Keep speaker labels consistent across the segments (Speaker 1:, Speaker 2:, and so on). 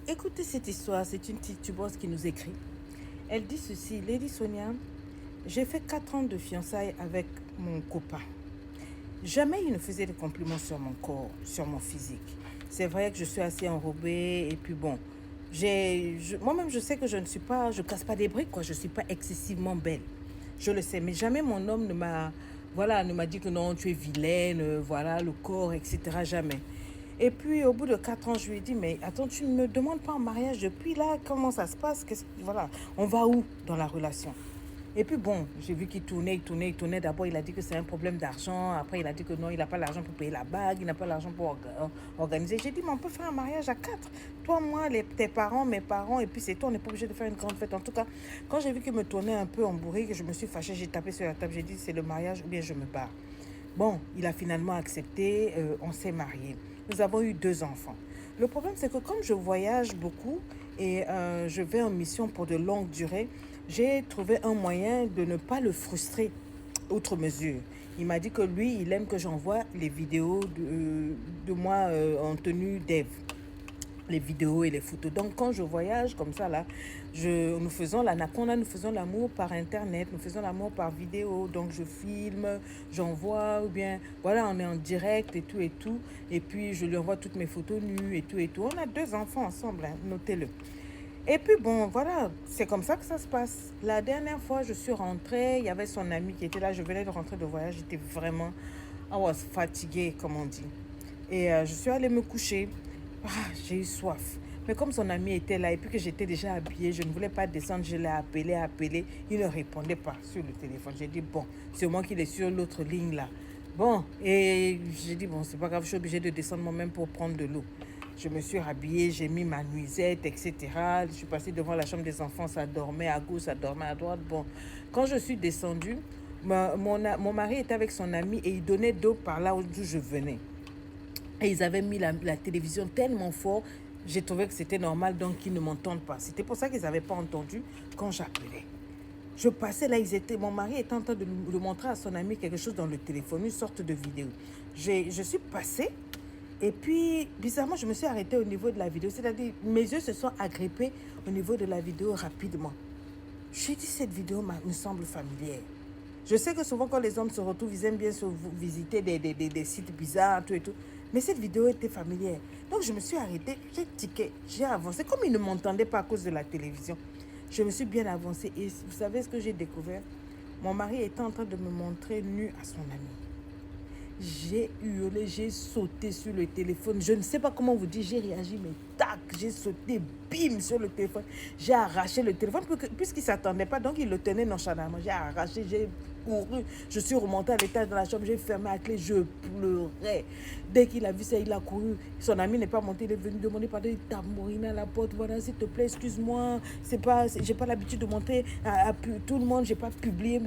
Speaker 1: Écoutez cette histoire, c'est une petite tubeuse qui nous écrit. Elle dit ceci: Lady Sonia, j'ai fait 4 ans de fiançailles avec mon copain. Jamais il ne faisait de compliments sur mon corps, sur mon physique. C'est vrai que je suis assez enrobée et puis bon, moi-même je sais que je casse pas des briques quoi, je suis pas excessivement belle. Je le sais, mais jamais mon homme ne m'a dit que non, tu es vilaine, voilà, le corps, etc. Jamais. Et puis au bout de 4 ans, je lui ai dit, mais attends, tu ne me demandes pas en mariage depuis là, comment ça se passe? Voilà, on va où dans la relation? Et puis bon, j'ai vu qu'il tournait, il tournait, il tournait. D'abord, il a dit que c'est un problème d'argent. Après, il a dit que non, il n'a pas l'argent pour payer la bague, il n'a pas l'argent pour organiser. J'ai dit, mais on peut faire un mariage à 4. Toi, moi, tes parents, mes parents, et puis c'est toi, on n'est pas obligé de faire une grande fête. En tout cas, quand j'ai vu qu'il me tournait un peu en bourrique, je me suis fâchée, j'ai tapé sur la table, j'ai dit, c'est le mariage ou bien je me barre. Bon, il a finalement accepté, on s'est mariés. Nous avons eu 2 enfants. Le problème, c'est que comme je voyage beaucoup et je vais en mission pour de longues durées, j'ai trouvé un moyen de ne pas le frustrer outre mesure. Il m'a dit que lui, il aime que j'envoie les vidéos de moi en tenue d'Ève, les vidéos et les photos. Donc quand je voyage comme ça là, nous faisons l'amour par internet, nous faisons l'amour par vidéo. Donc je filme, j'envoie ou bien voilà, on est en direct et tout. Et puis je lui envoie toutes mes photos nues et tout et tout. On a 2 enfants ensemble, hein, notez-le. Et puis bon, voilà, c'est comme ça que ça se passe. La dernière fois, je suis rentrée, il y avait son ami qui était là, je venais de rentrer de voyage, j'étais vraiment, I was fatiguée, comme on dit. Et je suis allée me coucher. Ah, j'ai eu soif. Mais comme son ami était là et puis que j'étais déjà habillée, je ne voulais pas descendre, je l'ai appelé. Il ne répondait pas sur le téléphone. J'ai dit, bon, c'est moi qui est sur l'autre ligne là. Bon, et j'ai dit, bon, c'est pas grave, je suis obligée de descendre moi-même pour prendre de l'eau. Je me suis rhabillée, j'ai mis ma nuisette, etc. Je suis passée devant la chambre des enfants, ça dormait à gauche, ça dormait à droite. Bon, quand je suis descendue, mon mari était avec son ami et il donnait d'eau par là où je venais. Et ils avaient mis la télévision tellement fort, j'ai trouvé que c'était normal donc ils ne m'entendent pas. C'était pour ça qu'ils n'avaient pas entendu quand j'appelais. Je passais là, mon mari était en train de montrer à son ami quelque chose dans le téléphone, une sorte de vidéo. Je suis passée et puis bizarrement je me suis arrêtée au niveau de la vidéo. C'est-à-dire mes yeux se sont agrippés au niveau de la vidéo rapidement. J'ai dit cette vidéo me semble familière. Je sais que souvent quand les hommes se retrouvent, ils aiment bien visiter des sites bizarres, tout et tout. Mais cette vidéo était familière. Donc je me suis arrêtée, j'ai tiqué, j'ai avancé. Comme ils ne m'entendaient pas à cause de la télévision, je me suis bien avancée. Et vous savez ce que j'ai découvert? Mon mari était en train de me montrer nu à son ami. J'ai hurlé, j'ai sauté sur le téléphone. Je ne sais pas comment vous dire, j'ai réagi, mais tac, j'ai sauté, bim, sur le téléphone. J'ai arraché le téléphone puisqu'il ne s'attendait pas, donc il le tenait nonchalamment. J'ai arraché, j'ai couru. Je suis remontée à l'étage de la chambre, j'ai fermé la clé, je pleurais. Dès qu'il a vu ça, il a couru. Son ami n'est pas monté, il est venu demander pardon. Il tape Maureen à la porte. Voilà, s'il te plaît, excuse-moi. J'ai pas l'habitude de montrer à tout le monde. J'ai pas publié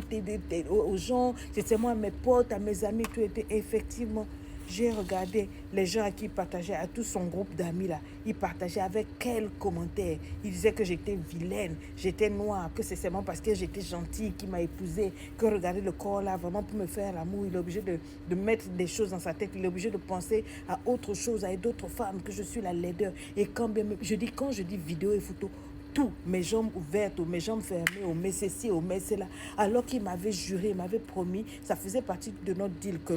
Speaker 1: aux gens. C'est moi, à mes potes, à mes amis, tout était effectivement. J'ai regardé les gens à qui il partageait, à tout son groupe d'amis là. Il partageait avec quels commentaires. Il disait que j'étais vilaine, j'étais noire, que c'est seulement parce que j'étais gentille qu'il m'a épousée, que regardez le corps là, vraiment pour me faire l'amour. Il est obligé de mettre des choses dans sa tête. Il est obligé de penser à autre chose, à d'autres femmes, que je suis la laideur. Et quand je dis vidéo et photo, tout, mes jambes ouvertes ou mes jambes fermées, ou mes ceci, ou mes cela. Alors qu'il m'avait juré, il m'avait promis, ça faisait partie de notre deal, que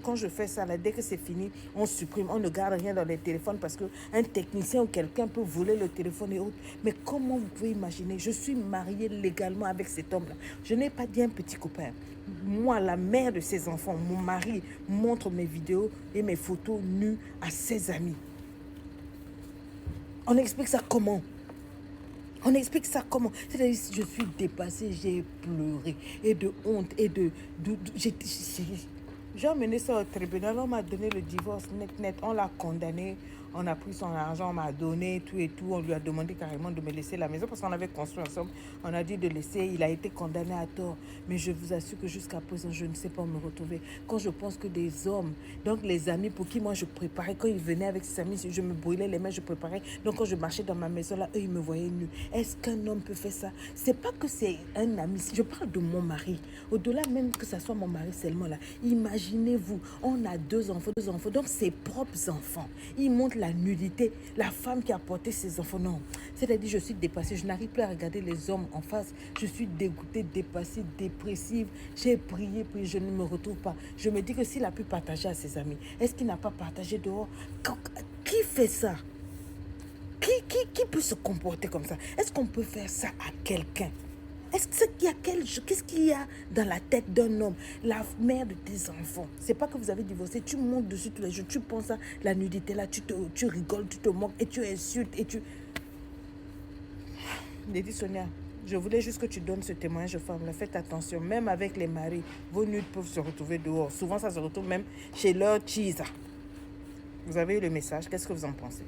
Speaker 1: quand je fais ça, là, dès que c'est fini, on supprime, on ne garde rien dans les téléphones parce qu'un technicien ou quelqu'un peut voler le téléphone et autres. Mais comment vous pouvez imaginer, je suis mariée légalement avec cet homme-là. Je n'ai pas dit un petit copain. Moi, la mère de ses enfants, mon mari montre mes vidéos et mes photos nues à ses amis. On explique ça comment? On explique ça comment? C'est-à-dire, je suis dépassée, j'ai pleuré. Et de honte, et j'ai emmené ça au tribunal, on m'a donné le divorce net. On l'a condamné, on a pris son argent, on m'a donné tout et tout. On lui a demandé carrément de me laisser la maison parce qu'on avait construit ensemble. On a dit de laisser, il a été condamné à tort. Mais je vous assure que jusqu'à présent, je ne sais pas où me retrouver. Quand je pense que des hommes, donc les amis pour qui moi je préparais, quand ils venaient avec ses amis, je me brûlais les mains, je préparais. Donc quand je marchais dans ma maison là, eux ils me voyaient nue. Est-ce qu'un homme peut faire ça? C'est pas que c'est un ami, je parle de mon mari. Au-delà même que ça soit mon mari seulement là. Imaginez-vous, on a 2 enfants, donc ses propres enfants. Il montre la nudité, la femme qui a porté ses enfants. Non, c'est-à-dire je suis dépassée, je n'arrive plus à regarder les hommes en face. Je suis dégoûtée, dépassée, dépressive. J'ai prié, puis je ne me retrouve pas. Je me dis que s'il a pu partager à ses amis, est-ce qu'il n'a pas partagé dehors? Qui fait ça? Qui peut se comporter comme ça? Est-ce qu'on peut faire ça à quelqu'un? Qu'est-ce qu'il y a dans la tête d'un homme, la mère de tes enfants? C'est pas que vous avez divorcé, tu montes dessus tous les jours, tu penses à la nudité là, tu rigoles, tu te moques et tu insultes et tu... Lady Sonia, je voulais juste que tu donnes ce témoignage aux femmes. Faites attention, même avec les maris, vos nudes peuvent se retrouver dehors. Souvent, ça se retrouve même chez leur cheese. Vous avez eu le message, qu'est-ce que vous en pensez?